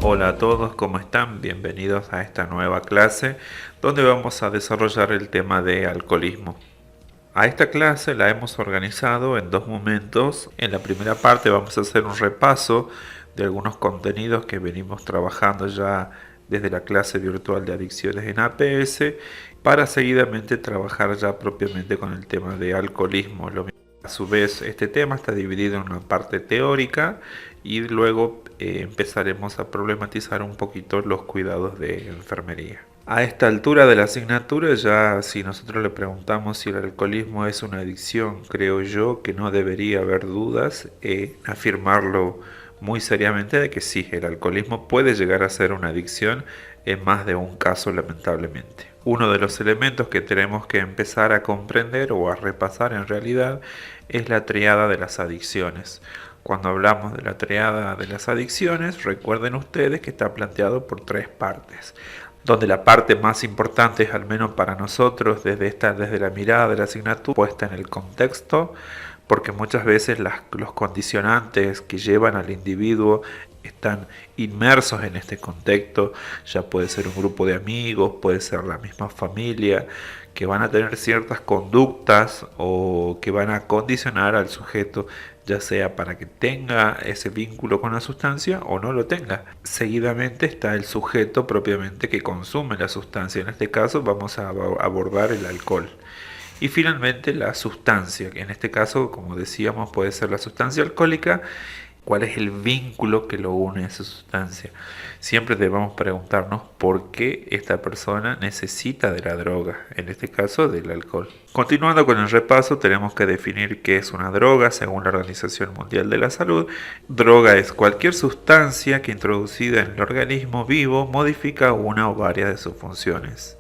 Hola a todos, ¿cómo están? Bienvenidos a esta nueva clase donde vamos a desarrollar el tema de alcoholismo. A esta clase la hemos organizado en dos momentos. En la primera parte vamos a hacer un repaso de algunos contenidos que venimos trabajando ya desde la clase virtual de adicciones en APS para seguidamente trabajar ya propiamente con el tema de alcoholismo. A su vez, este tema está dividido en una parte teórica y luego empezaremos a problematizar un poquito los cuidados de enfermería. A esta altura de la asignatura, ya si nosotros le preguntamos si el alcoholismo es una adicción, creo yo que no debería haber dudas en afirmarlo muy seriamente de que sí, el alcoholismo puede llegar a ser una adicción en más de un caso, lamentablemente. Uno de los elementos que tenemos que empezar a comprender o a repasar en realidad es la triada de las adicciones. Cuando hablamos de la triada de las adicciones, recuerden ustedes que está planteado por tres partes, donde la parte más importante es, al menos para nosotros, desde la mirada de la asignatura, puesta en el contexto, porque muchas veces los condicionantes que llevan al individuo están inmersos en este contexto. Ya puede ser un grupo de amigos, puede ser la misma familia, que van a tener ciertas conductas o que van a condicionar al sujeto, ya sea para que tenga ese vínculo con la sustancia o no lo tenga. Seguidamente está el sujeto propiamente que consume la sustancia. En este caso vamos a abordar el alcohol. Y finalmente la sustancia, que en este caso, como decíamos, puede ser la sustancia alcohólica. ¿Cuál es el vínculo que lo une a esa sustancia? Siempre debemos preguntarnos por qué esta persona necesita de la droga, en este caso del alcohol. Continuando con el repaso, tenemos que definir qué es una droga según la Organización Mundial de la Salud. Droga es cualquier sustancia que introducida en el organismo vivo modifica una o varias de sus funciones.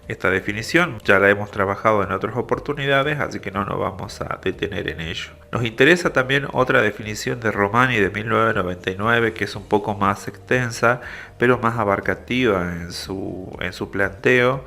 Esta definición ya la hemos trabajado en otras oportunidades, así que no nos vamos a detener en ello. Nos interesa también otra definición de Romani de 1999, que es un poco más extensa, pero más abarcativa en su planteo.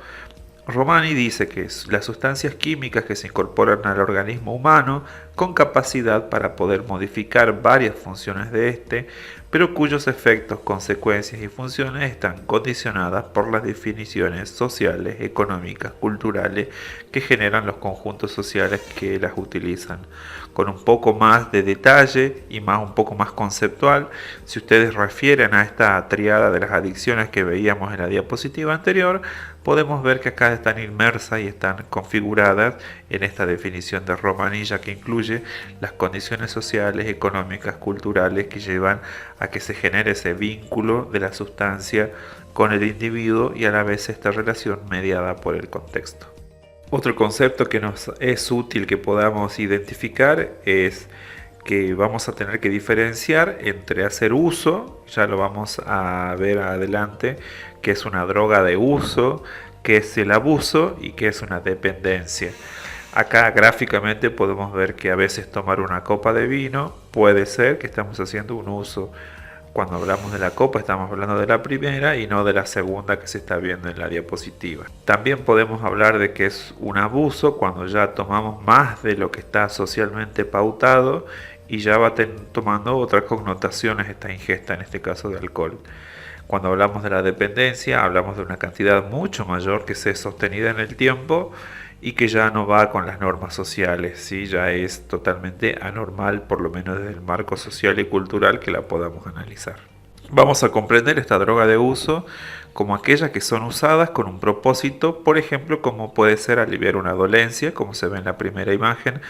Romani dice que las sustancias químicas que se incorporan al organismo humano con capacidad para poder modificar varias funciones de este, pero cuyos efectos, consecuencias y funciones están condicionadas por las definiciones sociales, económicas, culturales que generan los conjuntos sociales que las utilizan. Con un poco más de detalle y un poco más conceptual, si ustedes refieren a esta triada de las adicciones que veíamos en la diapositiva anterior, podemos ver que acá están inmersas y están configuradas en esta definición de Romani, ya que incluye las condiciones sociales, económicas, culturales que llevan a que se genere ese vínculo de la sustancia con el individuo y a la vez esta relación mediada por el contexto. Otro concepto que nos es útil que podamos identificar es que vamos a tener que diferenciar entre hacer uso, ya lo vamos a ver adelante, que es una droga de uso, que es el abuso y que es una dependencia. Acá gráficamente podemos ver que a veces tomar una copa de vino puede ser que estamos haciendo un uso. Cuando hablamos de la copa estamos hablando de la primera y no de la segunda que se está viendo en la diapositiva. También podemos hablar de que es un abuso cuando ya tomamos más de lo que está socialmente pautado y ya va tomando otras connotaciones esta ingesta, en este caso de alcohol. Cuando hablamos de la dependencia hablamos de una cantidad mucho mayor que se sostenida en el tiempo y que ya no va con las normas sociales, ¿sí? Ya es totalmente anormal, por lo menos desde el marco social y cultural que la podamos analizar. Vamos a comprender esta droga de uso como aquellas que son usadas con un propósito, por ejemplo, como puede ser aliviar una dolencia, como se ve en la primera imagen.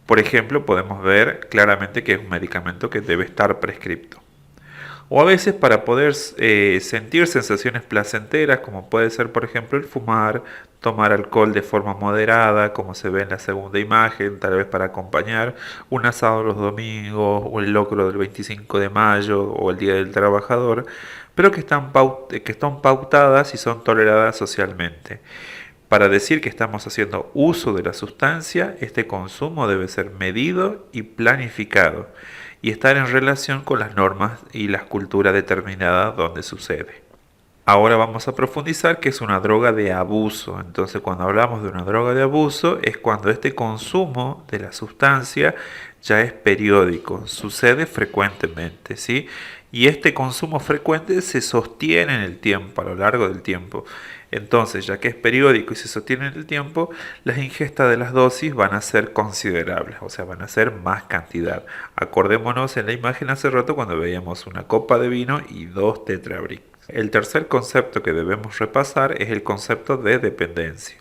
Por ejemplo, podemos ver claramente que es un medicamento que debe estar prescripto. O a veces para poder sentir sensaciones placenteras, como puede ser por ejemplo el fumar, tomar alcohol de forma moderada, como se ve en la segunda imagen, tal vez para acompañar un asado los domingos, o el locro del 25 de mayo, o el Día del Trabajador, pero que están pautadas y son toleradas socialmente. Para decir que estamos haciendo uso de la sustancia, este consumo debe ser medido y planificado y estar en relación con las normas y las culturas determinadas donde sucede. Ahora vamos a profundizar que es una droga de abuso. Entonces, cuando hablamos de una droga de abuso es cuando este consumo de la sustancia ya es periódico, sucede frecuentemente, ¿sí? Y este consumo frecuente se sostiene en el tiempo, a lo largo del tiempo. Entonces, ya que es periódico y se sostiene en el tiempo, las ingestas de las dosis van a ser considerables, o sea, van a ser más cantidad. Acordémonos en la imagen hace rato cuando veíamos una copa de vino y 2 Tetrabric. El tercer concepto que debemos repasar es el concepto de dependencia.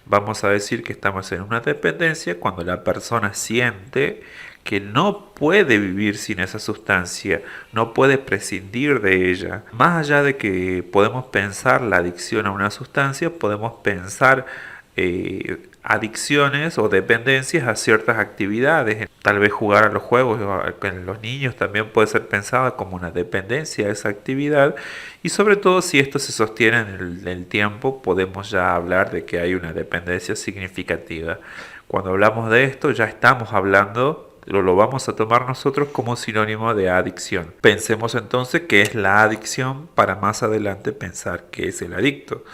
Vamos a decir que estamos en una dependencia cuando la persona siente que no puede vivir sin esa sustancia, no puede prescindir de ella. Más allá de que podemos pensar la adicción a una sustancia, podemos pensar adicciones o dependencias a ciertas actividades. Tal vez jugar a los juegos con los niños también puede ser pensada como una dependencia a esa actividad, y sobre todo si esto se sostiene en el tiempo, podemos ya hablar de que hay una dependencia significativa. Cuando hablamos de esto ya estamos hablando, lo vamos a tomar nosotros como sinónimo de adicción. Pensemos entonces qué es la adicción para más adelante pensar qué es el adicto.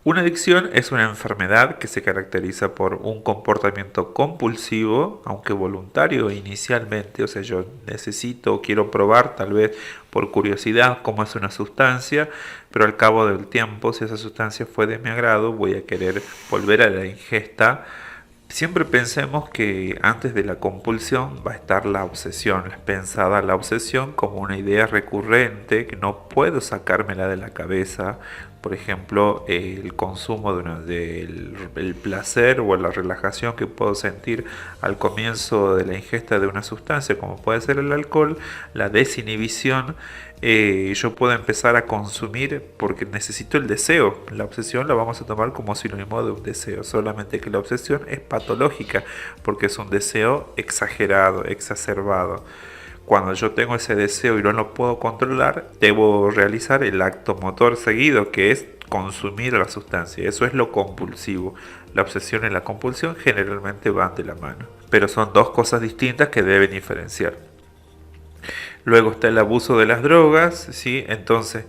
Una adicción es una enfermedad que se caracteriza por un comportamiento compulsivo, aunque voluntario inicialmente, o sea, yo necesito o quiero probar tal vez por curiosidad cómo es una sustancia, pero al cabo del tiempo, si esa sustancia fue de mi agrado, voy a querer volver a la ingesta. Siempre pensemos que antes de la compulsión va a estar la obsesión, pensada la obsesión como una idea recurrente que no puedo sacármela de la cabeza. Por ejemplo, el consumo del placer o la relajación que puedo sentir al comienzo de la ingesta de una sustancia, como puede ser el alcohol, la desinhibición. Yo puedo empezar a consumir porque necesito el deseo. La obsesión la vamos a tomar como sinónimo de un deseo, solamente que la obsesión es patológica porque es un deseo exagerado, exacerbado. Cuando yo tengo ese deseo y no lo puedo controlar, debo realizar el acto motor seguido, que es consumir la sustancia. Eso es lo compulsivo. La obsesión y la compulsión generalmente van de la mano, pero son dos cosas distintas que deben diferenciar. Luego está el abuso de las drogas, ¿sí? Entonces,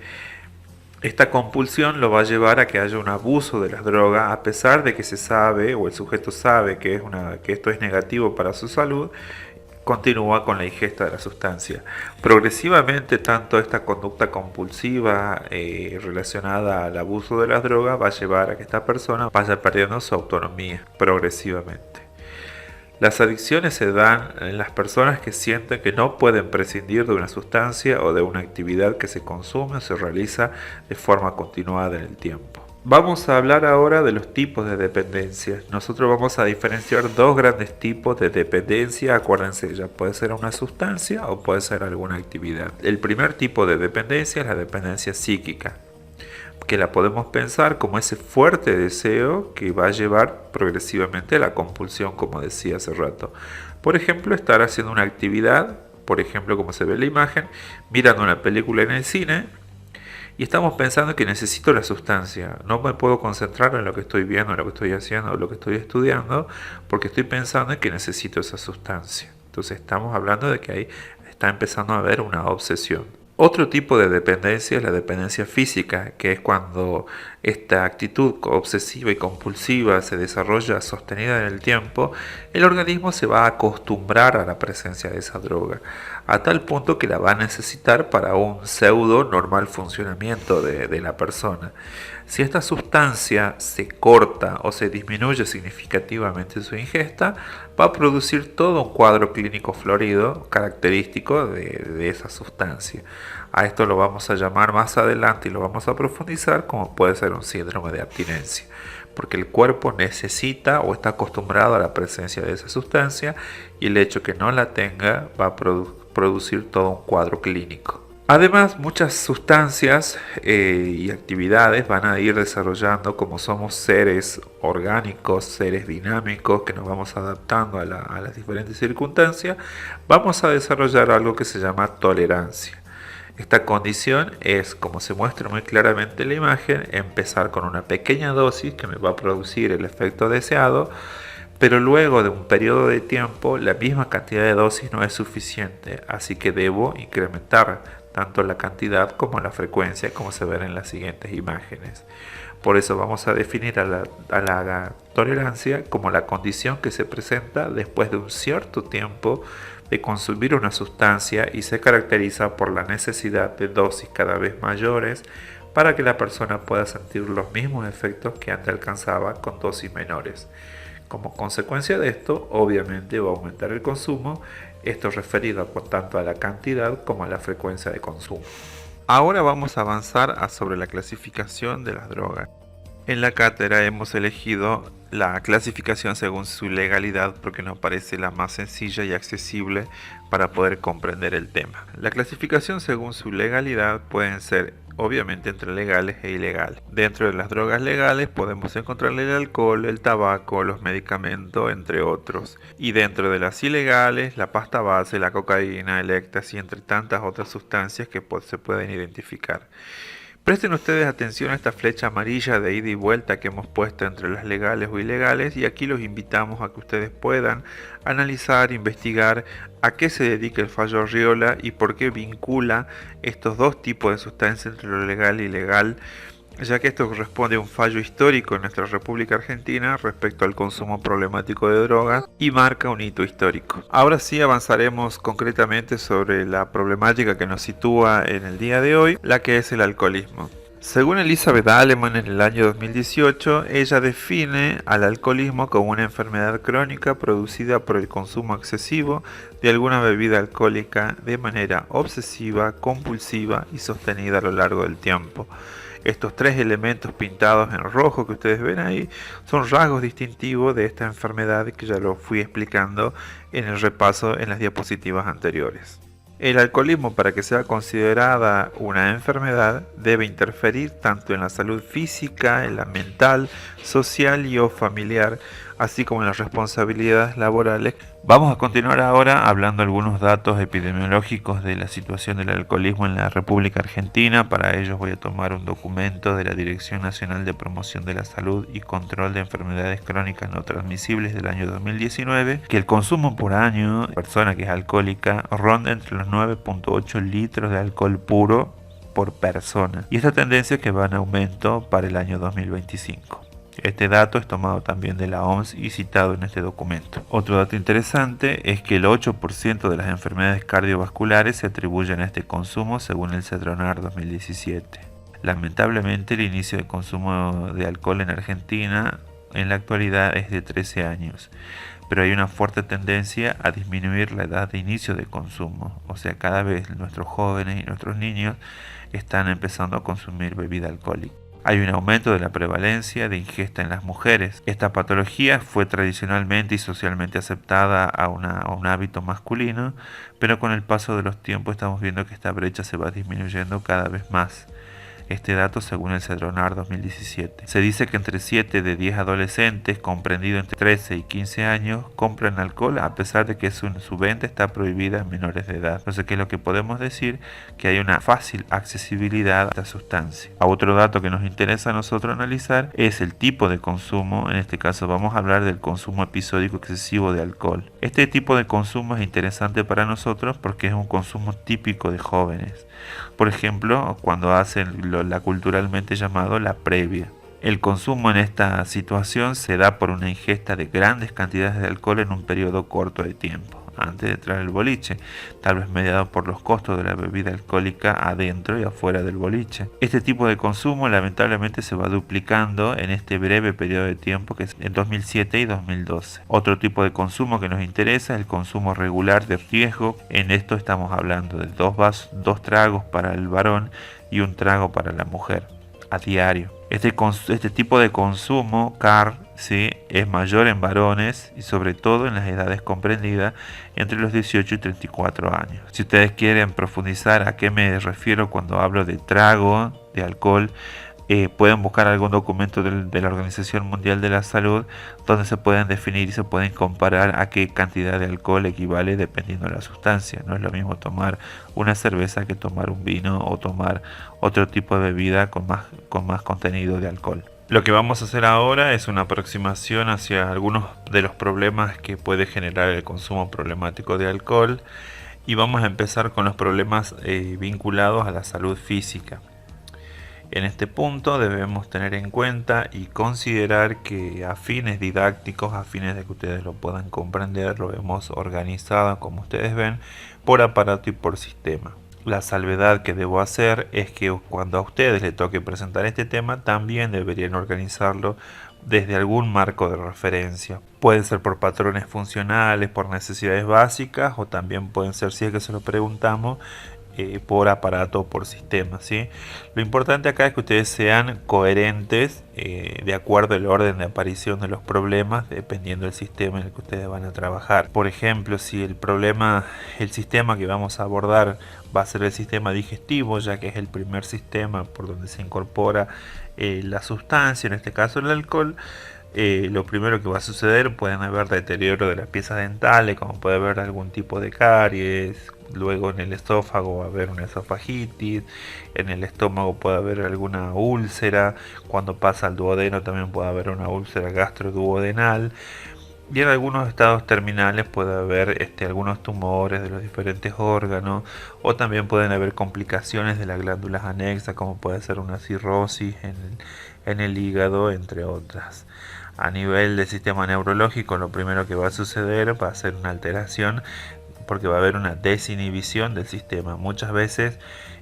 esta compulsión lo va a llevar a que haya un abuso de las drogas, a pesar de que se sabe o el sujeto sabe que esto es negativo para su salud. Continúa con la ingesta de la sustancia. Progresivamente, tanto esta conducta compulsiva relacionada al abuso de las drogas va a llevar a que esta persona vaya perdiendo su autonomía progresivamente. Las adicciones se dan en las personas que sienten que no pueden prescindir de una sustancia o de una actividad que se consume o se realiza de forma continuada en el tiempo. Vamos a hablar ahora de los tipos de dependencia. Nosotros vamos a diferenciar dos grandes tipos de dependencia. Acuérdense, ya puede ser una sustancia o puede ser alguna actividad. El primer tipo de dependencia es la dependencia psíquica, que la podemos pensar como ese fuerte deseo que va a llevar progresivamente a la compulsión, como decía hace rato. Por ejemplo, estar haciendo una actividad, por ejemplo, como se ve en la imagen, mirando una película en el cine, y estamos pensando que necesito la sustancia. No me puedo concentrar en lo que estoy viendo, en lo que estoy haciendo, en lo que estoy estudiando, porque estoy pensando en que necesito esa sustancia. Entonces estamos hablando de que ahí está empezando a haber una obsesión. Otro tipo de dependencia es la dependencia física, que es cuando esta actitud obsesiva y compulsiva se desarrolla sostenida en el tiempo. El organismo se va a acostumbrar a la presencia de esa droga, a tal punto que la va a necesitar para un pseudo normal funcionamiento de la persona. Si esta sustancia se corta o se disminuye significativamente su ingesta, va a producir todo un cuadro clínico florido característico de esa sustancia. A esto lo vamos a llamar más adelante y lo vamos a profundizar como puede ser un síndrome de abstinencia, porque el cuerpo necesita o está acostumbrado a la presencia de esa sustancia y el hecho que no la tenga va a producir todo un cuadro clínico. Además, muchas sustancias y actividades van a ir desarrollando, como somos seres orgánicos, seres dinámicos, que nos vamos adaptando a las diferentes circunstancias, vamos a desarrollar algo que se llama tolerancia. Esta condición es, como se muestra muy claramente en la imagen, empezar con una pequeña dosis que me va a producir el efecto deseado, pero luego de un periodo de tiempo la misma cantidad de dosis no es suficiente, así que debo incrementar tanto la cantidad como la frecuencia, como se ven en las siguientes imágenes. Por eso vamos a definir a la tolerancia como la condición que se presenta después de un cierto tiempo de consumir una sustancia y se caracteriza por la necesidad de dosis cada vez mayores para que la persona pueda sentir los mismos efectos que antes alcanzaba con dosis menores. Como consecuencia de esto, obviamente va a aumentar el consumo, esto referido tanto a la cantidad como a la frecuencia de consumo. Ahora vamos a avanzar sobre la clasificación de las drogas. En la cátedra hemos elegido la clasificación según su legalidad porque nos parece la más sencilla y accesible para poder comprender el tema. La clasificación según su legalidad pueden ser obviamente entre legales e ilegales. Dentro de las drogas legales podemos encontrar el alcohol, el tabaco, los medicamentos, entre otros. Y dentro de las ilegales, la pasta base, la cocaína, el éxtasis, entre tantas otras sustancias que se pueden identificar. Presten ustedes atención a esta flecha amarilla de ida y vuelta que hemos puesto entre las legales o ilegales y aquí los invitamos a que ustedes puedan analizar, investigar a qué se dedica el fallo Arriola y por qué vincula estos dos tipos de sustancias entre lo legal y ilegal, ya que esto corresponde a un fallo histórico en nuestra República Argentina respecto al consumo problemático de drogas y marca un hito histórico. Ahora sí avanzaremos concretamente sobre la problemática que nos sitúa en el día de hoy, la que es el alcoholismo. Según Elizabeth Aleman en el año 2018, ella define al alcoholismo como una enfermedad crónica producida por el consumo excesivo de alguna bebida alcohólica de manera obsesiva, compulsiva y sostenida a lo largo del tiempo. Estos tres elementos pintados en rojo que ustedes ven ahí son rasgos distintivos de esta enfermedad que ya lo fui explicando en el repaso en las diapositivas anteriores. El alcoholismo, para que sea considerada una enfermedad, debe interferir tanto en la salud física, en la mental, social y o familiar, así como en las responsabilidades laborales. Vamos a continuar ahora hablando algunos datos epidemiológicos de la situación del alcoholismo en la República Argentina. Para ello voy a tomar un documento de la Dirección Nacional de Promoción de la Salud y Control de Enfermedades Crónicas No Transmisibles del año 2019, que el consumo por año de persona que es alcohólica ronda entre los 9.8 litros de alcohol puro por persona, y esta tendencia que va en aumento para el año 2025. Este dato es tomado también de la OMS y citado en este documento. Otro dato interesante es que el 8% de las enfermedades cardiovasculares se atribuyen a este consumo según el Cedronar 2017. Lamentablemente el inicio de consumo de alcohol en Argentina en la actualidad es de 13 años, pero hay una fuerte tendencia a disminuir la edad de inicio de consumo, o sea, cada vez nuestros jóvenes y nuestros niños están empezando a consumir bebida alcohólica. Hay un aumento de la prevalencia de ingesta en las mujeres. Esta patología fue tradicionalmente y socialmente aceptada a un hábito masculino, pero con el paso de los tiempos estamos viendo que esta brecha se va disminuyendo cada vez más. Este dato según el Cedronar 2017. Se dice que entre 7 de 10 adolescentes, comprendidos entre 13 y 15 años, compran alcohol a pesar de que su venta está prohibida en menores de edad. Entonces, ¿qué es lo que podemos decir? Que hay una fácil accesibilidad a esta sustancia. Otro dato que nos interesa a nosotros analizar es el tipo de consumo. En este caso vamos a hablar del consumo episódico excesivo de alcohol. Este tipo de consumo es interesante para nosotros porque es un consumo típico de jóvenes. Por ejemplo, cuando hacen la culturalmente llamado la previa. El consumo en esta situación se da por una ingesta de grandes cantidades de alcohol en un periodo corto de tiempo, antes de entrar al boliche, tal vez mediado por los costos de la bebida alcohólica adentro y afuera del boliche. Este tipo de consumo lamentablemente se va duplicando en este breve periodo de tiempo que es en 2007 y 2012. Otro tipo de consumo que nos interesa es el consumo regular de riesgo. En esto estamos hablando de dos tragos para el varón y un trago para la mujer a diario. Este tipo de consumo CAR ¿sí? es mayor en varones y sobre todo en las edades comprendidas entre los 18 y 34 años. Si ustedes quieren profundizar a qué me refiero cuando hablo de trago de alcohol, pueden buscar algún documento de la Organización Mundial de la Salud donde se pueden definir y se pueden comparar a qué cantidad de alcohol equivale dependiendo de la sustancia. No es lo mismo tomar una cerveza que tomar un vino o tomar otro tipo de bebida con más contenido de alcohol. Lo que vamos a hacer ahora es una aproximación hacia algunos de los problemas que puede generar el consumo problemático de alcohol. Y vamos a empezar con los problemas vinculados a la salud física. En este punto debemos tener en cuenta y considerar que a fines didácticos, a fines de que ustedes lo puedan comprender, lo hemos organizado, como ustedes ven, por aparato y por sistema. La salvedad que debo hacer es que cuando a ustedes les toque presentar este tema, también deberían organizarlo desde algún marco de referencia. Pueden ser por patrones funcionales, por necesidades básicas, o también pueden ser, si es que se lo preguntamos, por aparato o por sistema, ¿sí? Lo importante acá es que ustedes sean coherentes de acuerdo al orden de aparición de los problemas, dependiendo del sistema en el que ustedes van a trabajar. Por ejemplo, si el sistema que vamos a abordar va a ser el sistema digestivo, ya que es el primer sistema por donde se incorpora la sustancia, en este caso el alcohol, lo primero que va a suceder, pueden haber deterioro de las piezas dentales, como puede haber algún tipo de caries. Luego en el esófago va a haber una esofagitis, en el estómago puede haber alguna úlcera, cuando pasa al duodeno también puede haber una úlcera gastroduodenal, y en algunos estados terminales puede haber algunos tumores de los diferentes órganos, o también pueden haber complicaciones de las glándulas anexas, como puede ser una cirrosis en el hígado, entre otras. A nivel del sistema neurológico, lo primero que va a suceder va a ser una alteración, porque va a haber una desinhibición del sistema. Muchas veces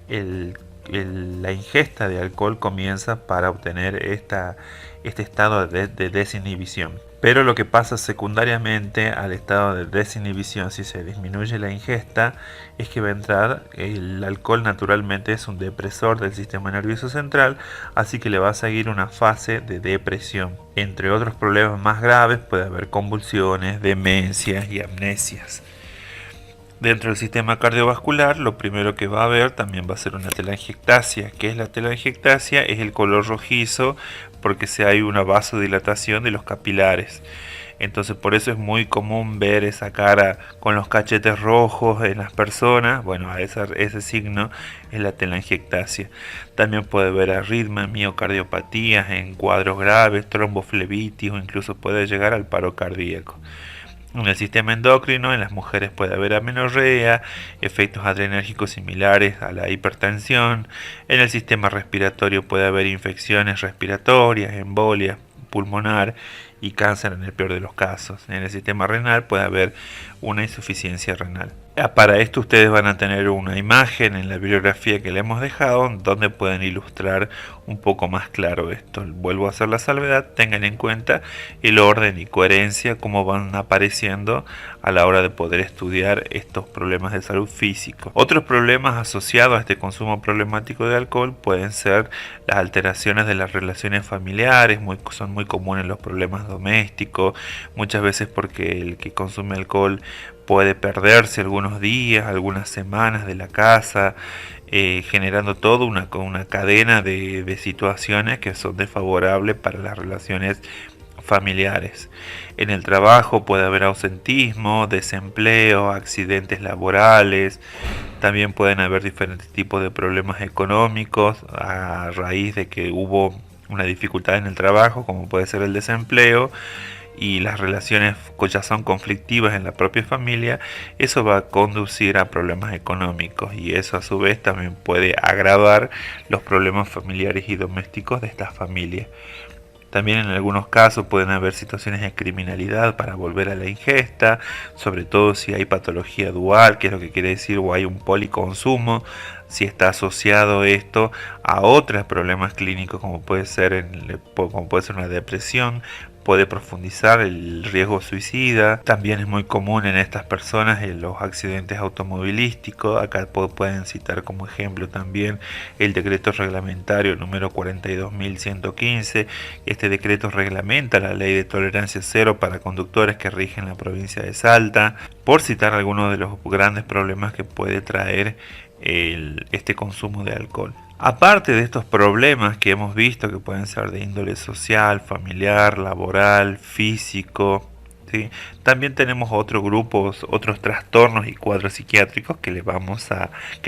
la ingesta de alcohol comienza para obtener este estado de desinhibición. Pero lo que pasa secundariamente al estado de desinhibición, si se disminuye la ingesta, es que va a entrar el alcohol. Naturalmente es un depresor del sistema nervioso central, así que le va a seguir una fase de depresión. Entre otros problemas más graves puede haber convulsiones, demencias y amnesias. Dentro del sistema cardiovascular, lo primero que va a haber también va a ser una telangiectasia. ¿Qué es la telangiectasia? Es el color rojizo porque hay una vasodilatación de los capilares. Entonces por eso es muy común ver esa cara con los cachetes rojos en las personas. Bueno, ese signo es la telangiectasia. También puede haber arritmias, miocardiopatías en cuadros graves, tromboflebitis o incluso puede llegar al paro cardíaco. En el sistema endocrino, en las mujeres puede haber amenorrea, efectos adrenérgicos similares a la hipertensión. En el sistema respiratorio puede haber infecciones respiratorias, embolia pulmonar y cáncer en el peor de los casos. En el sistema renal puede haber una insuficiencia renal. Para esto ustedes van a tener una imagen en la bibliografía que le hemos dejado donde pueden ilustrar un poco más claro esto. Vuelvo a hacer la salvedad, tengan en cuenta el orden y coherencia como van apareciendo a la hora de poder estudiar estos problemas de salud físico. Otros problemas asociados a este consumo problemático de alcohol pueden ser las alteraciones de las relaciones familiares, son muy comunes los problemas domésticos, muchas veces porque el que consume alcohol puede perderse algunos días, algunas semanas de la casa, generando toda una cadena de situaciones que son desfavorables para las relaciones familiares. En el trabajo puede haber ausentismo, desempleo, accidentes laborales. También pueden haber diferentes tipos de problemas económicos a raíz de que hubo una dificultad en el trabajo, como puede ser el desempleo, y las relaciones ya son conflictivas en la propia familia. Eso va a conducir a problemas económicos y eso a su vez también puede agravar los problemas familiares y domésticos de estas familias. También en algunos casos pueden haber situaciones de criminalidad para volver a la ingesta, sobre todo si hay patología dual, que es lo que quiere decir, o hay un policonsumo, si está asociado esto a otros problemas clínicos como puede ser una depresión, puede profundizar el riesgo suicida. También es muy común en estas personas los accidentes automovilísticos. Acá pueden citar como ejemplo también el decreto reglamentario número 42.115. Este decreto reglamenta la ley de tolerancia cero para conductores que rigen la provincia de Salta, por citar algunos de los grandes problemas que puede traer este consumo de alcohol. Aparte de estos problemas que hemos visto que pueden ser de índole social, familiar, laboral, físico, ¿sí? También tenemos otros grupos, otros trastornos y cuadros psiquiátricos que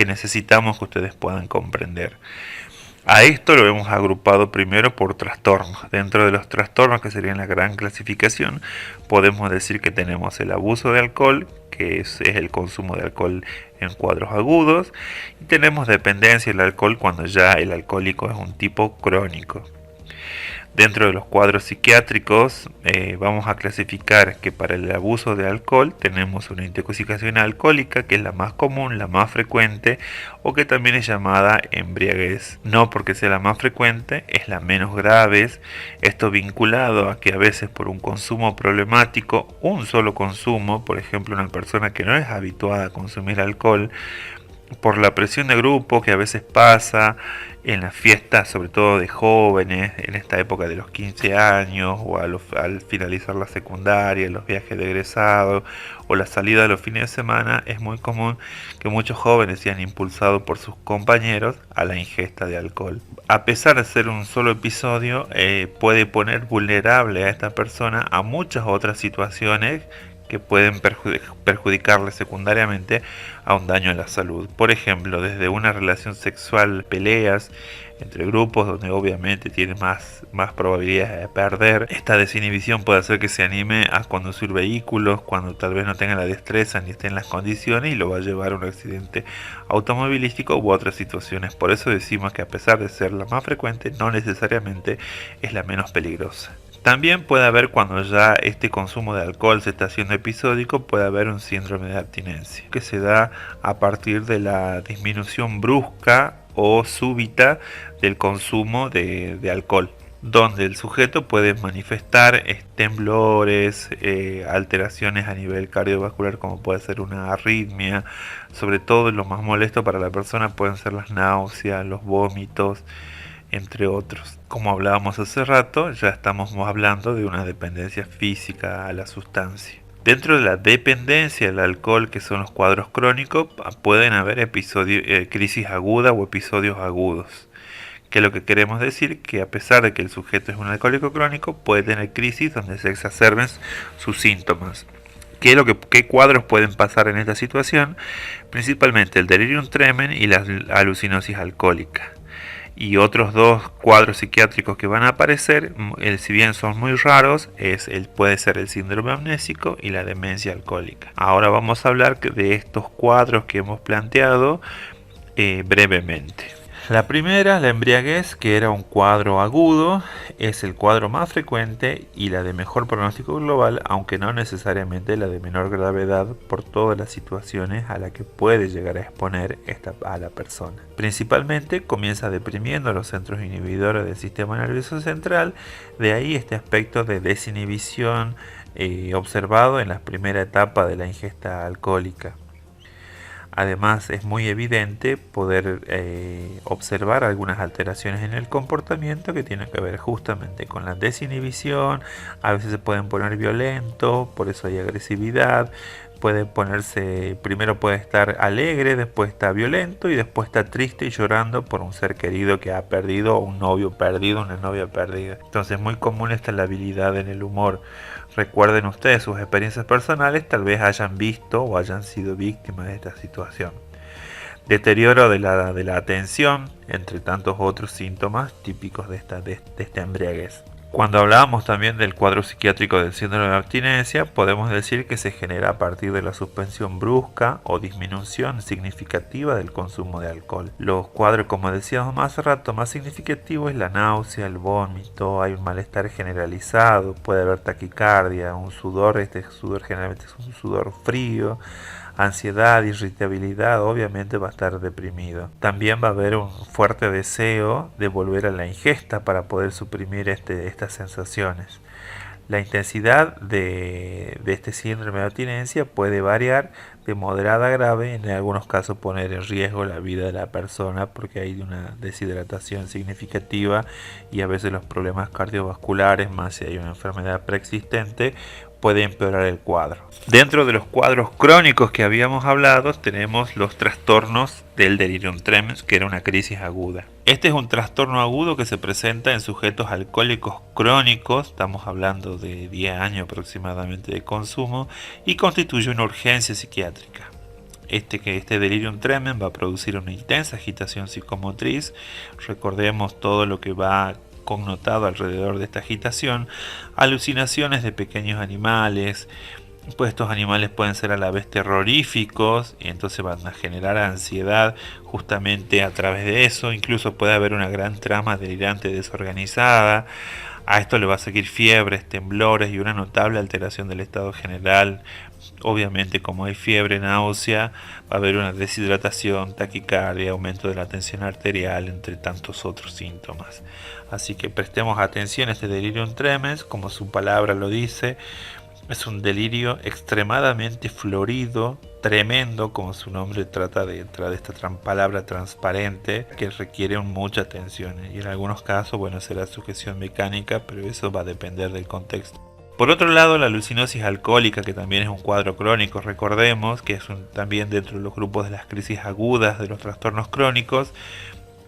necesitamos que ustedes puedan comprender. A esto lo hemos agrupado primero por trastornos. Dentro de los trastornos, que serían la gran clasificación, podemos decir que tenemos el abuso de alcohol, que que es el consumo de alcohol en cuadros agudos. Y tenemos dependencia del alcohol cuando ya el alcohólico es un tipo crónico. Dentro de los cuadros psiquiátricos vamos a clasificar que para el abuso de alcohol tenemos una intoxicación alcohólica, que es la más común, la más frecuente, o que también es llamada embriaguez. No porque sea la más frecuente, es la menos grave. Esto vinculado a que a veces por un consumo problemático, un solo consumo, por ejemplo una persona que no es habituada a consumir alcohol, por la presión de grupo que a veces pasa en las fiestas, sobre todo de jóvenes, en esta época de los 15 años, o al finalizar la secundaria, los viajes de egresado, o la salida de los fines de semana, es muy común que muchos jóvenes sean impulsados por sus compañeros a la ingesta de alcohol. A pesar de ser un solo episodio, puede poner vulnerable a esta persona a muchas otras situaciones que pueden perjudicarle secundariamente a un daño en la salud. Por ejemplo, desde una relación sexual, peleas entre grupos donde obviamente tiene más probabilidades de perder. Esta desinhibición puede hacer que se anime a conducir vehículos cuando tal vez no tenga la destreza ni esté en las condiciones, y lo va a llevar a un accidente automovilístico u otras situaciones. Por eso decimos que a pesar de ser la más frecuente, no necesariamente es la menos peligrosa. También puede haber, cuando ya este consumo de alcohol se está haciendo episódico, puede haber un síndrome de abstinencia, que se da a partir de la disminución brusca o súbita del consumo de alcohol, donde el sujeto puede manifestar temblores, alteraciones a nivel cardiovascular, como puede ser una arritmia. Sobre todo, lo más molesto para la persona pueden ser las náuseas, los vómitos, entre otros. Como hablábamos hace rato, ya estamos hablando de una dependencia física a la sustancia. Dentro de la dependencia del alcohol, que son los cuadros crónicos, pueden haber crisis aguda o episodios agudos. Que lo que queremos decir que a pesar de que el sujeto es un alcohólico crónico, puede tener crisis donde se exacerben sus síntomas. ¿Qué cuadros pueden pasar en esta situación? Principalmente el delirium tremens y la alucinosis alcohólica. Y otros dos cuadros psiquiátricos que van a aparecer, si bien son muy raros, puede ser el síndrome amnésico y la demencia alcohólica. Ahora vamos a hablar de estos cuadros que hemos planteado brevemente. La primera, la embriaguez, que era un cuadro agudo, es el cuadro más frecuente y la de mejor pronóstico global, aunque no necesariamente la de menor gravedad, por todas las situaciones a las que puede llegar a exponer a la persona. Principalmente comienza deprimiendo los centros inhibidores del sistema nervioso central, de ahí este aspecto de desinhibición observado en la primera etapa de la ingesta alcohólica. Además, es muy evidente poder observar algunas alteraciones en el comportamiento que tienen que ver justamente con la desinhibición. A veces se pueden poner violentos, por eso hay agresividad. Primero puede estar alegre, después está violento y después está triste y llorando por un ser querido que ha perdido, un novio perdido, una novia perdida. Entonces es muy común esta labilidad en el humor. Recuerden ustedes sus experiencias personales, tal vez hayan visto o hayan sido víctimas de esta situación. Deterioro de la atención, entre tantos otros síntomas típicos de esta embriaguez. Cuando hablábamos también del cuadro psiquiátrico del síndrome de abstinencia, podemos decir que se genera a partir de la suspensión brusca o disminución significativa del consumo de alcohol. Los cuadros, como decíamos más hace rato, más significativos es la náusea, el vómito, hay un malestar generalizado, puede haber taquicardia, un sudor, este sudor generalmente es un sudor frío, ansiedad, irritabilidad, obviamente va a estar deprimido. También va a haber un fuerte deseo de volver a la ingesta para poder suprimir estas sensaciones. La intensidad de este síndrome de abstinencia puede variar de moderada a grave, en algunos casos poner en riesgo la vida de la persona porque hay una deshidratación significativa y a veces los problemas cardiovasculares, más si hay una enfermedad preexistente, puede empeorar el cuadro. Dentro de los cuadros crónicos que habíamos hablado tenemos los trastornos del delirium tremens, que era una crisis aguda. Este es un trastorno agudo que se presenta en sujetos alcohólicos crónicos, estamos hablando de 10 años aproximadamente de consumo, y constituye una urgencia psiquiátrica. Este delirium tremens va a producir una intensa agitación psicomotriz. Recordemos todo lo que va connotado alrededor de esta agitación: alucinaciones de pequeños animales, Pues estos animales pueden ser a la vez terroríficos y entonces van a generar ansiedad justamente a través de eso. Incluso puede haber una gran trama delirante desorganizada. A esto le va a seguir fiebres, temblores y una notable alteración del estado general. Obviamente, como hay fiebre, náusea, va a haber una deshidratación, taquicardia, aumento de la tensión arterial, entre tantos otros síntomas. Así que prestemos atención a este delirium tremens, como su palabra lo dice. Es un delirio extremadamente florido, tremendo, como su nombre trata de entrar de esta palabra transparente, que requiere mucha atención. Y en algunos casos, bueno, será sujeción mecánica, pero eso va a depender del contexto. Por otro lado, la alucinosis alcohólica, que también es un cuadro crónico, recordemos que es también dentro de los grupos de las crisis agudas de los trastornos crónicos.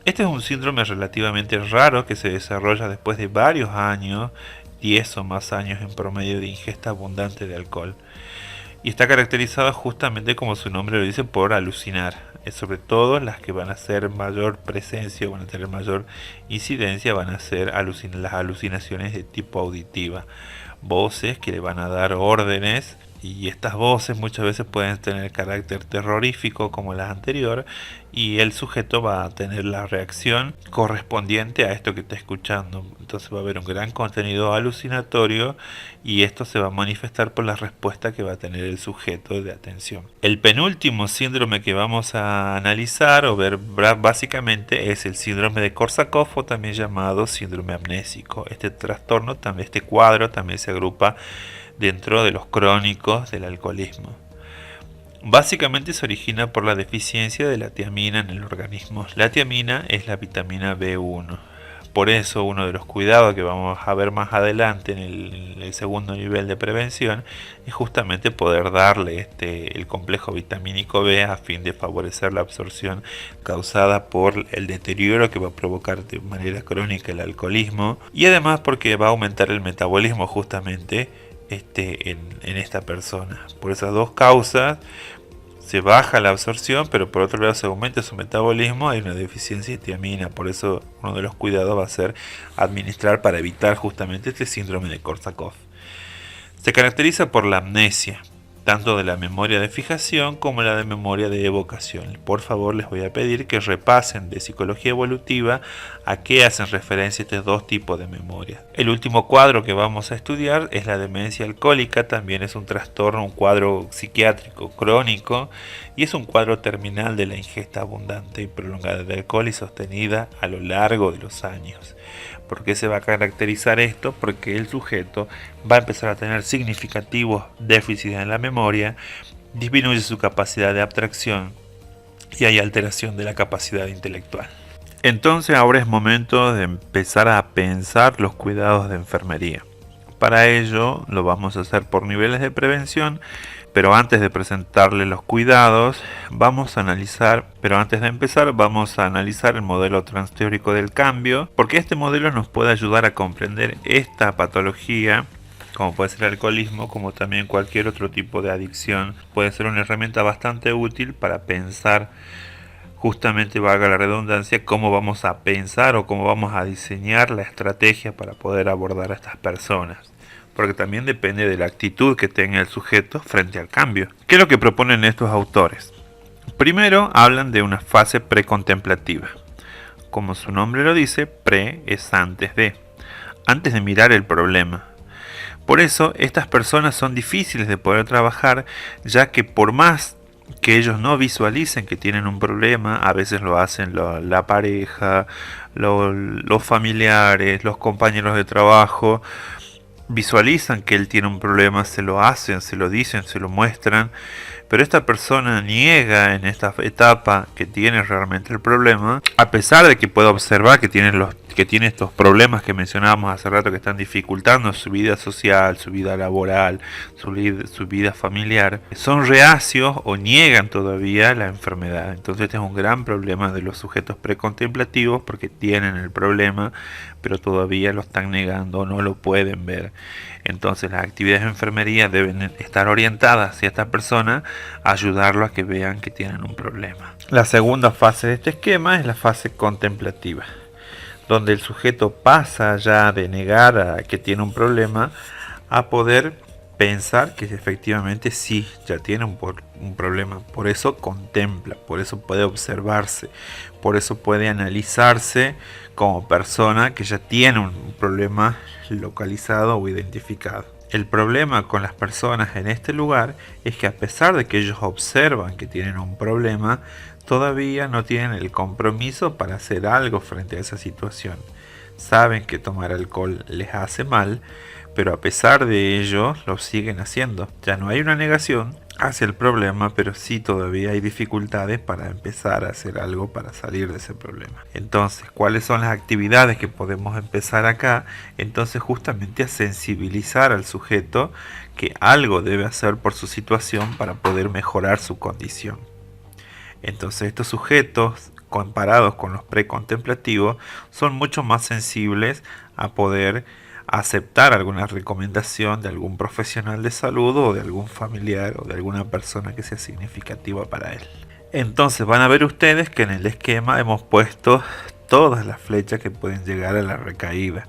Este es un síndrome relativamente raro que se desarrolla después de varios años, 10 o más años en promedio de ingesta abundante de alcohol. Y está caracterizado justamente como su nombre lo dice por alucinar. Sobre todo las que van a ser mayor presencia, van a tener mayor incidencia, van a ser las alucinaciones de tipo auditiva. Voces que le van a dar órdenes y estas voces muchas veces pueden tener carácter terrorífico como las anteriores y el sujeto va a tener la reacción correspondiente a esto que está escuchando. Entonces va a haber un gran contenido alucinatorio y esto se va a manifestar por la respuesta que va a tener el sujeto de atención. El penúltimo síndrome que vamos a analizar o ver básicamente es el síndrome de Korsakoff, o también llamado síndrome amnésico. Este trastorno, este cuadro también se agrupa dentro de los crónicos del alcoholismo. Básicamente se origina por la deficiencia de la tiamina en el organismo. La tiamina es la vitamina B1. Por eso uno de los cuidados que vamos a ver más adelante en el segundo nivel de prevención es justamente poder darle el complejo vitamínico B a fin de favorecer la absorción causada por el deterioro que va a provocar de manera crónica el alcoholismo, y además porque va a aumentar el metabolismo justamente en esta persona. Por esas dos causas se baja la absorción, pero por otro lado se aumenta su metabolismo, hay una deficiencia de tiamina. Por eso uno de los cuidados va a ser administrar para evitar justamente este síndrome de Korsakoff. Se caracteriza por la amnesia, tanto de la memoria de fijación como la de memoria de evocación. Por favor, les voy a pedir que repasen de psicología evolutiva a qué hacen referencia estos dos tipos de memoria. El último cuadro que vamos a estudiar es la demencia alcohólica. También es un trastorno, un cuadro psiquiátrico crónico y es un cuadro terminal de la ingesta abundante y prolongada de alcohol y sostenida a lo largo de los años. ¿Por qué se va a caracterizar esto? Porque el sujeto va a empezar a tener significativos déficits en la memoria, disminuye su capacidad de abstracción y hay alteración de la capacidad intelectual. Entonces ahora es momento de empezar a pensar los cuidados de enfermería. Para ello lo vamos a hacer por niveles de prevención, pero antes de presentarle los cuidados, vamos a analizar el modelo transteórico del cambio, porque este modelo nos puede ayudar a comprender esta patología, como puede ser el alcoholismo, como también cualquier otro tipo de adicción. Puede ser una herramienta bastante útil para pensar, justamente valga la redundancia, cómo vamos a pensar o cómo vamos a diseñar la estrategia para poder abordar a estas personas. Porque también depende de la actitud que tenga el sujeto frente al cambio. ¿Qué es lo que proponen estos autores? Primero hablan de una fase precontemplativa. Como su nombre lo dice, pre es antes de mirar el problema. Por eso estas personas son difíciles de poder trabajar, ya que por más que ellos no visualicen que tienen un problema, a veces lo hacen la pareja, los familiares, los compañeros de trabajo, visualizan que él tiene un problema, se lo hacen, se lo dicen, se lo muestran, pero esta persona niega en esta etapa que tiene realmente el problema, a pesar de que puede observar que tiene estos problemas que mencionábamos hace rato que están dificultando su vida social, su vida laboral, su vida familiar. Son reacios o niegan todavía la enfermedad. Entonces este es un gran problema de los sujetos precontemplativos, porque tienen el problema, pero todavía lo están negando o no lo pueden ver. Entonces las actividades de enfermería deben estar orientadas hacia esta persona, ayudarlo a que vean que tienen un problema. La segunda fase de este esquema es la fase contemplativa, donde el sujeto pasa ya de negar a que tiene un problema a poder pensar que efectivamente sí, ya tiene un problema. Por eso contempla, por eso puede observarse, por eso puede analizarse como persona que ya tiene un problema localizado o identificado. El problema con las personas en este lugar es que a pesar de que ellos observan que tienen un problema, todavía no tienen el compromiso para hacer algo frente a esa situación. Saben que tomar alcohol les hace mal, pero a pesar de ello lo siguen haciendo. Ya no hay una negación hacia el problema, pero sí todavía hay dificultades para empezar a hacer algo para salir de ese problema. Entonces, ¿cuáles son las actividades que podemos empezar acá? Entonces, justamente a sensibilizar al sujeto que algo debe hacer por su situación para poder mejorar su condición. Entonces, estos sujetos, comparados con los precontemplativos, son mucho más sensibles a poder aceptar alguna recomendación de algún profesional de salud o de algún familiar o de alguna persona que sea significativa para él. Entonces van a ver ustedes que en el esquema hemos puesto todas las flechas que pueden llegar a la recaída.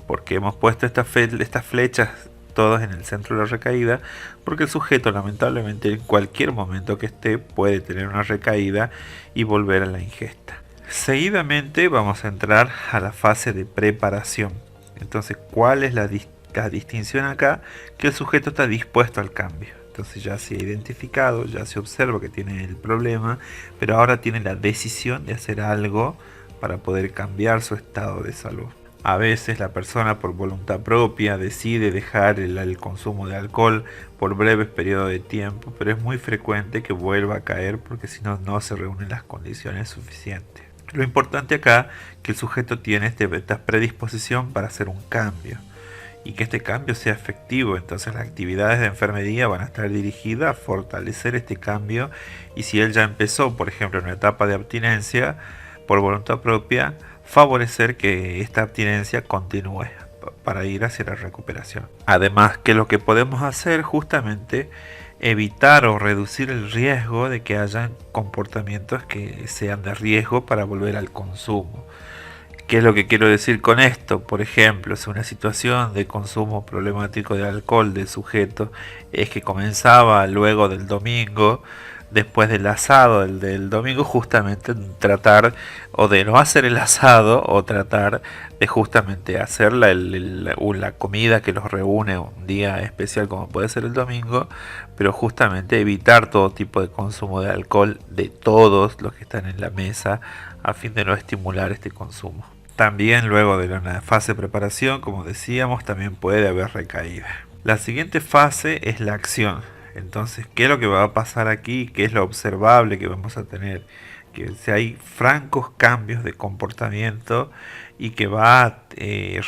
Porque hemos puesto estas flechas todas en el centro de la recaída, porque el sujeto lamentablemente en cualquier momento que esté puede tener una recaída y volver a la ingesta. Seguidamente vamos a entrar a la fase de preparación. Entonces, ¿cuál es la distinción acá? Que el sujeto está dispuesto al cambio. Entonces ya se ha identificado, ya se observa que tiene el problema, pero ahora tiene la decisión de hacer algo para poder cambiar su estado de salud. A veces la persona por voluntad propia decide dejar el consumo de alcohol por breves periodos de tiempo, pero es muy frecuente que vuelva a caer porque si no, no se reúnen las condiciones suficientes. Lo importante acá es que el sujeto tiene esta predisposición para hacer un cambio y que este cambio sea efectivo. Entonces las actividades de enfermería van a estar dirigidas a fortalecer este cambio, y si él ya empezó, por ejemplo, en una etapa de abstinencia por voluntad propia, favorecer que esta abstinencia continúe para ir hacia la recuperación. Además, que lo que podemos hacer justamente evitar o reducir el riesgo de que haya comportamientos que sean de riesgo para volver al consumo. ¿Qué es lo que quiero decir con esto? Por ejemplo, si una situación de consumo problemático de alcohol del sujeto es que comenzaba luego del domingo, después del asado del domingo, justamente tratar o de no hacer el asado o tratar de justamente hacer la comida que los reúne un día especial como puede ser el domingo, pero justamente evitar todo tipo de consumo de alcohol de todos los que están en la mesa a fin de no estimular este consumo. También luego de una fase de preparación, como decíamos, también puede haber recaída. La siguiente fase es la acción. Entonces, ¿qué es lo que va a pasar aquí? ¿Qué es lo observable que vamos a tener? Que si hay francos cambios de comportamiento y que va a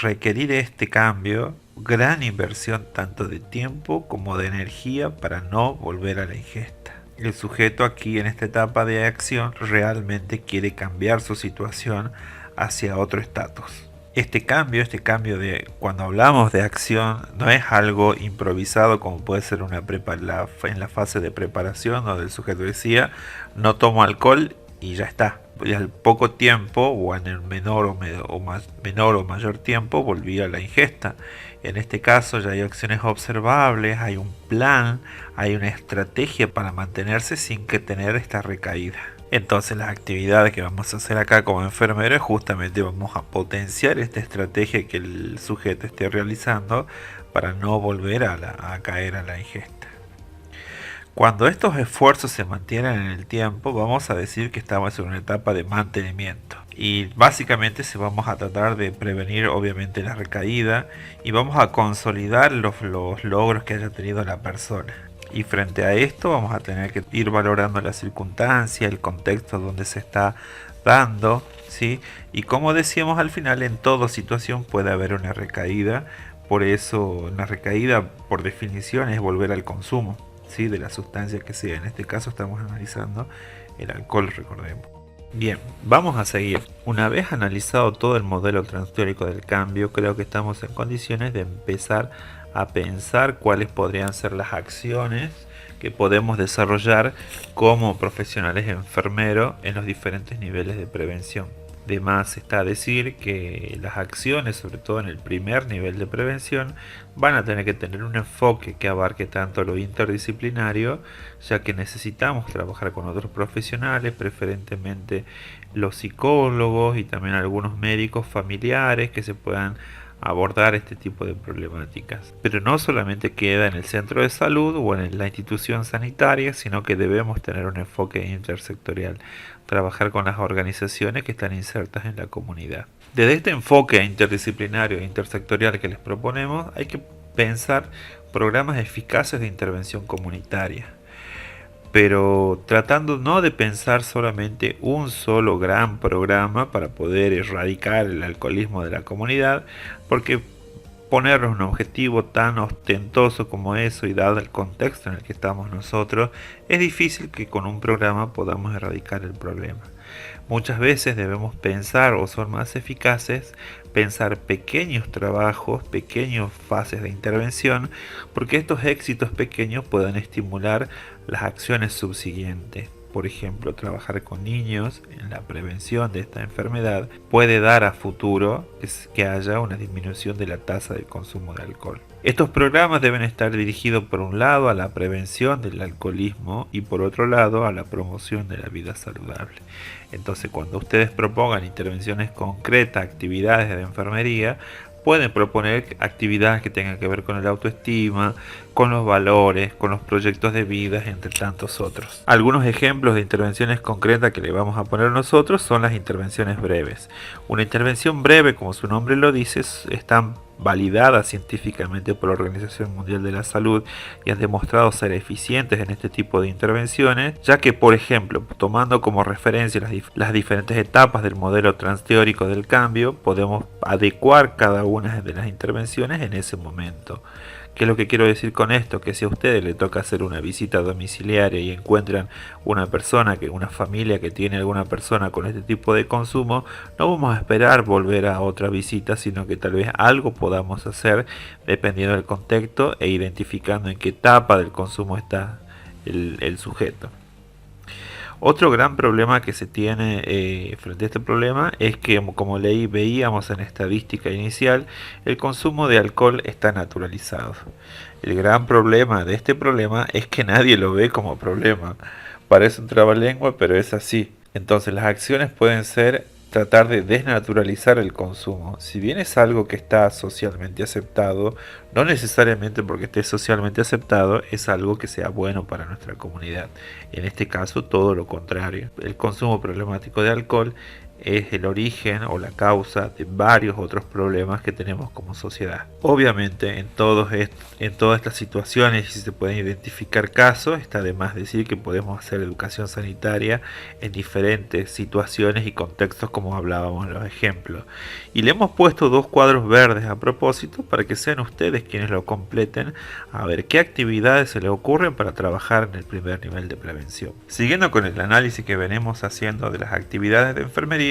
requerir este cambio gran inversión tanto de tiempo como de energía para no volver a la ingesta. El sujeto aquí en esta etapa de acción realmente quiere cambiar su situación hacia otro estatus. Este cambio de cuando hablamos de acción no es algo improvisado como puede ser en la fase de preparación donde el sujeto decía no tomo alcohol y ya está. Y al poco tiempo o en el menor o mayor tiempo volvía a la ingesta. En este caso ya hay acciones observables, hay un plan, hay una estrategia para mantenerse sin que tener esta recaída. Entonces las actividades que vamos a hacer acá como enfermeros justamente vamos a potenciar esta estrategia que el sujeto esté realizando para no volver a caer a la ingesta. Cuando estos esfuerzos se mantienen en el tiempo, vamos a decir que estamos en una etapa de mantenimiento. Y básicamente vamos a tratar de prevenir obviamente la recaída y vamos a consolidar los logros que haya tenido la persona. Y frente a esto vamos a tener que ir valorando la circunstancia, el contexto donde se está dando, ¿sí? Y como decíamos al final, en toda situación puede haber una recaída. Por eso una recaída por definición es volver al consumo, ¿sí? De la sustancia que sea. En este caso estamos analizando el alcohol, recordemos. Bien, vamos a seguir. Una vez analizado todo el modelo transteórico del cambio, creo que estamos en condiciones de empezar a pensar cuáles podrían ser las acciones que podemos desarrollar como profesionales enfermeros en los diferentes niveles de prevención. De más está decir que las acciones, sobre todo en el primer nivel de prevención, van a tener que tener un enfoque que abarque tanto lo interdisciplinario, ya que necesitamos trabajar con otros profesionales, preferentemente los psicólogos y también algunos médicos familiares que se puedan abordar este tipo de problemáticas. Pero no solamente queda en el centro de salud o en la institución sanitaria, sino que debemos tener un enfoque intersectorial, trabajar con las organizaciones que están insertas en la comunidad. Desde este enfoque interdisciplinario e intersectorial que les proponemos, hay que pensar programas eficaces de intervención comunitaria, pero tratando no de pensar solamente un solo gran programa para poder erradicar el alcoholismo de la comunidad, porque ponernos un objetivo tan ostentoso como eso y dado el contexto en el que estamos nosotros, es difícil que con un programa podamos erradicar el problema. Muchas veces debemos pensar, o son más eficaces, pensar pequeños trabajos, pequeñas fases de intervención, porque estos éxitos pequeños pueden estimular las acciones subsiguientes. Por ejemplo, trabajar con niños en la prevención de esta enfermedad puede dar a futuro que haya una disminución de la tasa de consumo de alcohol. Estos programas deben estar dirigidos por un lado a la prevención del alcoholismo y por otro lado a la promoción de la vida saludable. Entonces, cuando ustedes propongan intervenciones concretas, actividades de enfermería, pueden proponer actividades que tengan que ver con el autoestima, con los valores, con los proyectos de vida, entre tantos otros. Algunos ejemplos de intervenciones concretas que le vamos a poner nosotros son las intervenciones breves. Una intervención breve, como su nombre lo dice, están validadas científicamente por la Organización Mundial de la Salud y han demostrado ser eficientes en este tipo de intervenciones, ya que, por ejemplo, tomando como referencia las diferentes etapas del modelo transteórico del cambio, podemos adecuar cada una de las intervenciones en ese momento. ¿Qué es lo que quiero decir con esto? Que si a ustedes les toca hacer una visita domiciliaria y encuentran una familia que tiene alguna persona con este tipo de consumo, no vamos a esperar volver a otra visita, sino que tal vez algo podamos hacer dependiendo del contexto e identificando en qué etapa del consumo está el sujeto. Otro gran problema que se tiene frente a este problema es que, como veíamos en estadística inicial, el consumo de alcohol está naturalizado. El gran problema de este problema es que nadie lo ve como problema. Parece un trabalengua, pero es así. Entonces las acciones pueden ser tratar de desnaturalizar el consumo. Si bien es algo que está socialmente aceptado, no necesariamente porque esté socialmente aceptado es algo que sea bueno para nuestra comunidad. En este caso, todo lo contrario. El consumo problemático de alcohol es el origen o la causa de varios otros problemas que tenemos como sociedad. Obviamente en todas estas situaciones, si se pueden identificar casos, está de más decir que podemos hacer educación sanitaria en diferentes situaciones y contextos, como hablábamos en los ejemplos. Y le hemos puesto dos cuadros verdes a propósito para que sean ustedes quienes lo completen, a ver qué actividades se les ocurren para trabajar en el primer nivel de prevención. Siguiendo con el análisis que venimos haciendo de las actividades de enfermería,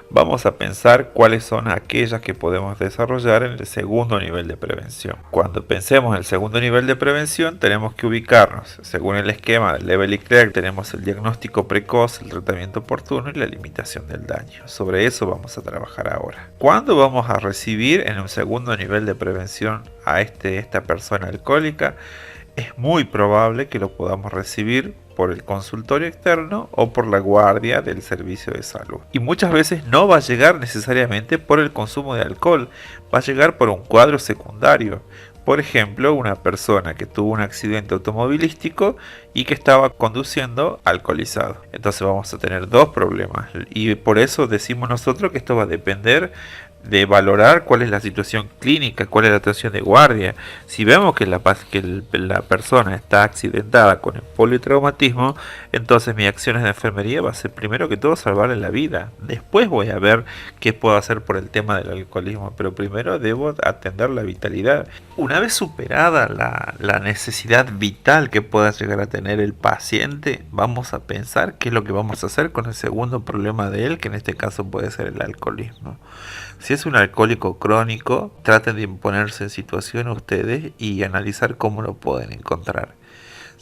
vamos a pensar cuáles son aquellas que podemos desarrollar en el segundo nivel de prevención. Cuando pensemos en el segundo nivel de prevención, tenemos que ubicarnos. Según el esquema del Level y Clerc, tenemos el diagnóstico precoz, el tratamiento oportuno y la limitación del daño. Sobre eso vamos a trabajar ahora. ¿Cuándo vamos a recibir en un segundo nivel de prevención a esta persona alcohólica? Es muy probable que lo podamos recibir por el consultorio externo o por la guardia del servicio de salud. Y muchas veces no va a llegar necesariamente por el consumo de alcohol, va a llegar por un cuadro secundario. Por ejemplo, una persona que tuvo un accidente automovilístico y que estaba conduciendo alcoholizado. Entonces vamos a tener dos problemas y por eso decimos nosotros que esto va a depender de valorar cuál es la situación clínica, cuál es la situación de guardia. Si vemos que la persona está accidentada con el politraumatismo, entonces mis acciones de enfermería va a ser primero que todo salvarle la vida. Después voy a ver qué puedo hacer por el tema del alcoholismo, pero primero debo atender la vitalidad. Una vez superada la necesidad vital que pueda llegar a tener el paciente, vamos a pensar qué es lo que vamos a hacer con el segundo problema de él, que en este caso puede ser el alcoholismo. Si es un alcohólico crónico, traten de imponerse en situación ustedes y analizar cómo lo pueden encontrar.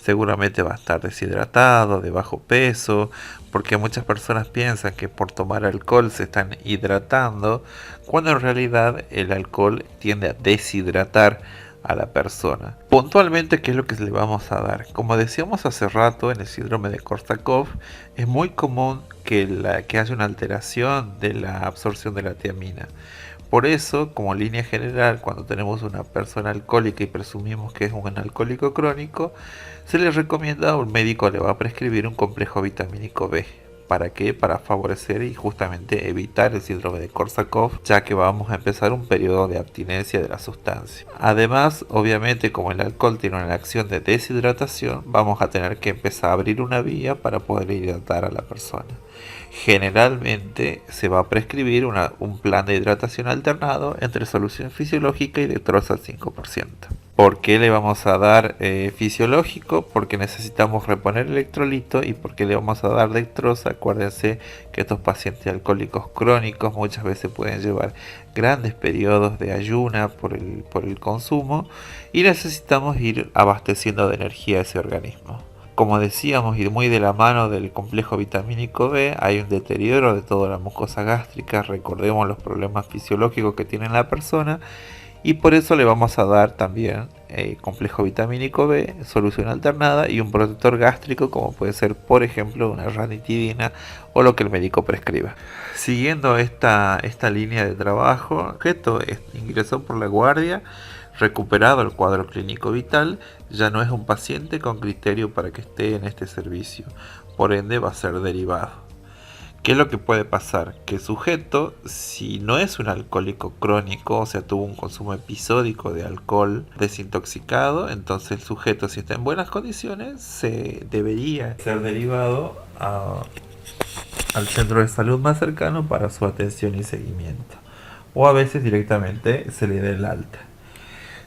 seguramente va a estar deshidratado, de bajo peso, porque muchas personas piensan que por tomar alcohol se están hidratando, cuando en realidad el alcohol tiende a deshidratar a la persona. Puntualmente, ¿qué es lo que le vamos a dar? Como decíamos hace rato, en el síndrome de Korsakoff es muy común que haya una alteración de la absorción de la tiamina. Por eso, como línea general, cuando tenemos una persona alcohólica y presumimos que es un alcohólico crónico, se le recomienda, o el médico le va a prescribir un complejo vitamínico B. ¿Para qué? Para favorecer y justamente evitar el síndrome de Korsakoff, ya que vamos a empezar un periodo de abstinencia de la sustancia. Además, obviamente, como el alcohol tiene una acción de deshidratación, vamos a tener que empezar a abrir una vía para poder hidratar a la persona. Generalmente se va a prescribir un plan de hidratación alternado entre solución fisiológica y dextrosa al 5%. ¿Por qué le vamos a dar fisiológico? Porque necesitamos reponer electrolito. ¿Y por qué le vamos a dar dextrosa? Acuérdense que estos pacientes alcohólicos crónicos muchas veces pueden llevar grandes periodos de ayuna por el consumo y necesitamos ir abasteciendo de energía a ese organismo. Como decíamos, y muy de la mano del complejo vitamínico B, hay un deterioro de toda la mucosa gástrica. Recordemos los problemas fisiológicos que tiene la persona y por eso le vamos a dar también complejo vitamínico B, solución alternada y un protector gástrico, como puede ser por ejemplo una ranitidina o lo que el médico prescriba. Siguiendo esta línea de trabajo, el sujeto ingresó por la guardia, recuperado el cuadro clínico vital, ya no es un paciente con criterio para que esté en este servicio, por ende va a ser derivado. ¿Qué es lo que puede pasar? Que el sujeto, si no es un alcohólico crónico, o sea, tuvo un consumo episódico de alcohol desintoxicado, entonces el sujeto, si está en buenas condiciones, se debería ser derivado al centro de salud más cercano para su atención y seguimiento. O a veces directamente se le da el alta.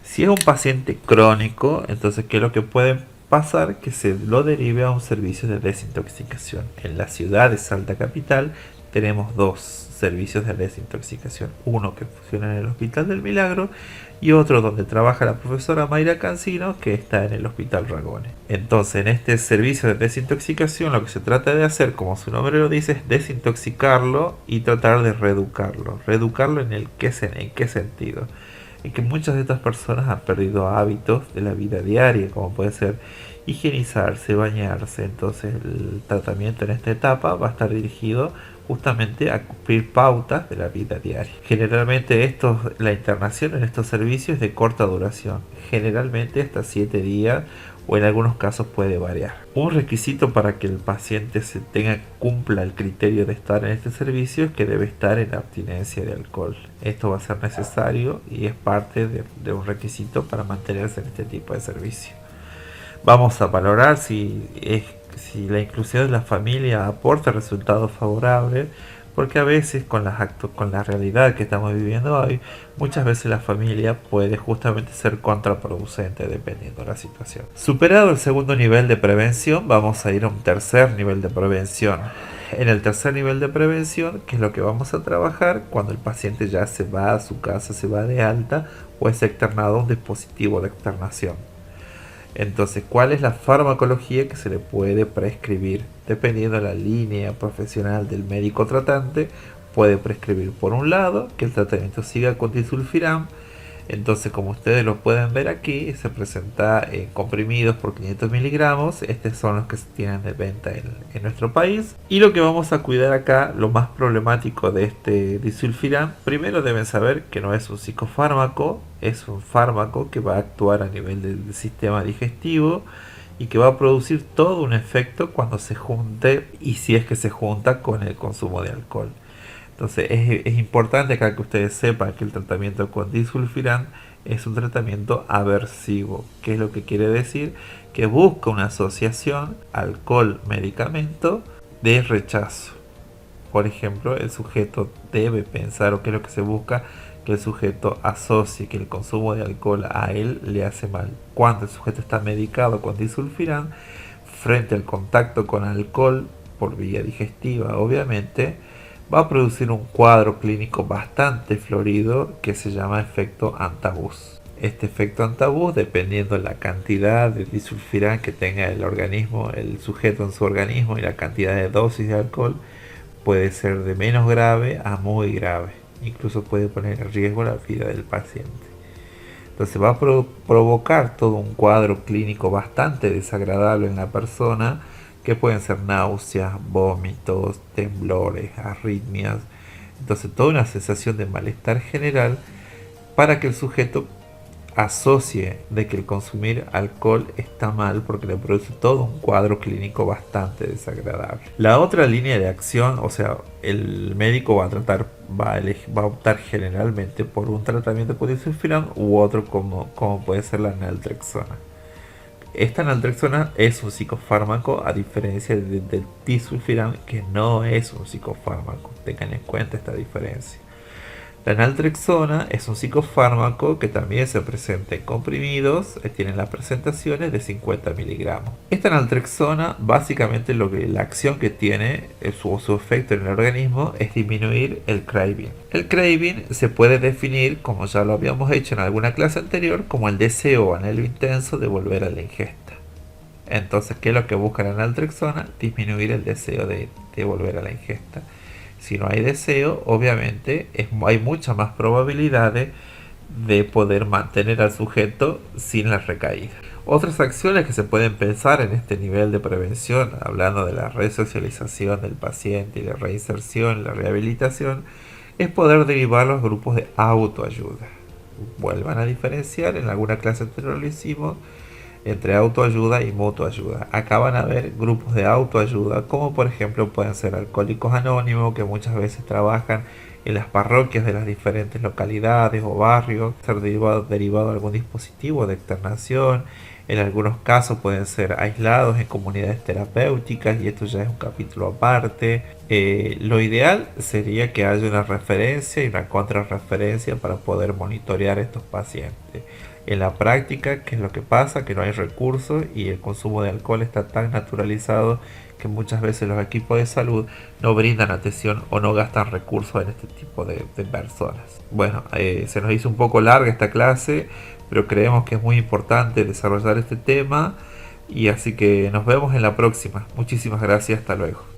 Si es un paciente crónico, entonces ¿qué es lo que puede pasar? Que se lo derive a un servicio de desintoxicación. En la ciudad de Salta Capital tenemos dos servicios de desintoxicación. Uno que funciona en el Hospital del Milagro y otro donde trabaja la profesora Mayra Cancino, que está en el Hospital Ragone. Entonces, en este servicio de desintoxicación lo que se trata de hacer, como su nombre lo dice, es desintoxicarlo y tratar de reeducarlo. ¿Reeducarlo en qué sentido? Y que muchas de estas personas han perdido hábitos de la vida diaria, como puede ser higienizarse, bañarse. Entonces el tratamiento en esta etapa va a estar dirigido justamente a cumplir pautas de la vida diaria. Generalmente la internación en estos servicios es de corta duración, generalmente hasta 7 días o en algunos casos puede variar. Un requisito para que el paciente cumpla el criterio de estar en este servicio es que debe estar en abstinencia de alcohol. Esto va a ser necesario y es parte de un requisito para mantenerse en este tipo de servicio. Vamos a valorar si la inclusión de la familia aporta resultados favorables, porque a veces con la realidad que estamos viviendo hoy, muchas veces la familia puede justamente ser contraproducente dependiendo de la situación. Superado el segundo nivel de prevención, vamos a ir a un tercer nivel de prevención. En el tercer nivel de prevención, que es lo que vamos a trabajar cuando el paciente ya se va a su casa, se va de alta o es externado a un dispositivo de externación. Entonces, ¿cuál es la farmacología que se le puede prescribir? Dependiendo de la línea profesional del médico tratante, puede prescribir por un lado que el tratamiento siga con disulfiram. Entonces, como ustedes lo pueden ver aquí, se presenta en comprimidos por 500 miligramos. Estos son los que se tienen de venta en nuestro país. Y lo que vamos a cuidar acá, lo más problemático de este disulfiram, primero deben saber que no es un psicofármaco, es un fármaco que va a actuar a nivel del sistema digestivo y que va a producir todo un efecto cuando se junte, y si es que se junta con el consumo de alcohol. Entonces es importante acá que ustedes sepan que el tratamiento con disulfiram es un tratamiento aversivo. ¿Qué es lo que quiere decir? Que busca una asociación alcohol-medicamento de rechazo. Por ejemplo, el sujeto debe pensar, o qué es lo que se busca, que el sujeto asocie que el consumo de alcohol a él le hace mal. Cuando el sujeto está medicado con disulfiram, frente al contacto con alcohol por vía digestiva, obviamente, va a producir un cuadro clínico bastante florido que se llama efecto antabús. este efecto antabú dependiendo de la cantidad de disulfiram que tenga el organismo, el sujeto en su organismo, y la cantidad de dosis de alcohol puede ser de menos grave a muy grave. Incluso puede poner en riesgo la vida del paciente. Entonces va a provocar todo un cuadro clínico bastante desagradable en la persona, que pueden ser náuseas, vómitos, temblores, arritmias. Entonces toda una sensación de malestar general para que el sujeto asocie de que el consumir alcohol está mal, porque le produce todo un cuadro clínico bastante desagradable. La otra línea de acción, o sea, el médico va a optar generalmente por un tratamiento con disulfiram u otro como puede ser la naltrexona. Esta naltrexona es un psicofármaco, a diferencia del disulfiram, que no es un psicofármaco. Tengan en cuenta esta diferencia. La naltrexona es un psicofármaco que también se presenta en comprimidos, tiene las presentaciones de 50 miligramos. Esta naltrexona, básicamente la acción que tiene, su efecto en el organismo, es disminuir el craving. El craving se puede definir, como ya lo habíamos hecho en alguna clase anterior, como el deseo o anhelo intenso de volver a la ingesta. Entonces, ¿qué es lo que busca la naltrexona? Disminuir el deseo de volver a la ingesta. Si no hay deseo, obviamente hay muchas más probabilidades de poder mantener al sujeto sin la recaída. Otras acciones que se pueden pensar en este nivel de prevención, hablando de la resocialización del paciente y de reinserción, la rehabilitación, es poder derivar los grupos de autoayuda. Vuelvan a diferenciar, en alguna clase anterior lo hicimos, entre autoayuda y mutuayuda. Acá van a haber grupos de autoayuda, como por ejemplo pueden ser Alcohólicos Anónimos, que muchas veces trabajan en las parroquias de las diferentes localidades o barrios, ser derivado de algún dispositivo de externación. En algunos casos pueden ser aislados en comunidades terapéuticas, y esto ya es un capítulo aparte. Lo ideal sería que haya una referencia y una contrarreferencia para poder monitorear estos pacientes. En la práctica, ¿qué es lo que pasa? Que no hay recursos y el consumo de alcohol está tan naturalizado que muchas veces los equipos de salud no brindan atención o no gastan recursos en este tipo de personas. Bueno, se nos hizo un poco larga esta clase, pero creemos que es muy importante desarrollar este tema, y así que nos vemos en la próxima. Muchísimas gracias, hasta luego.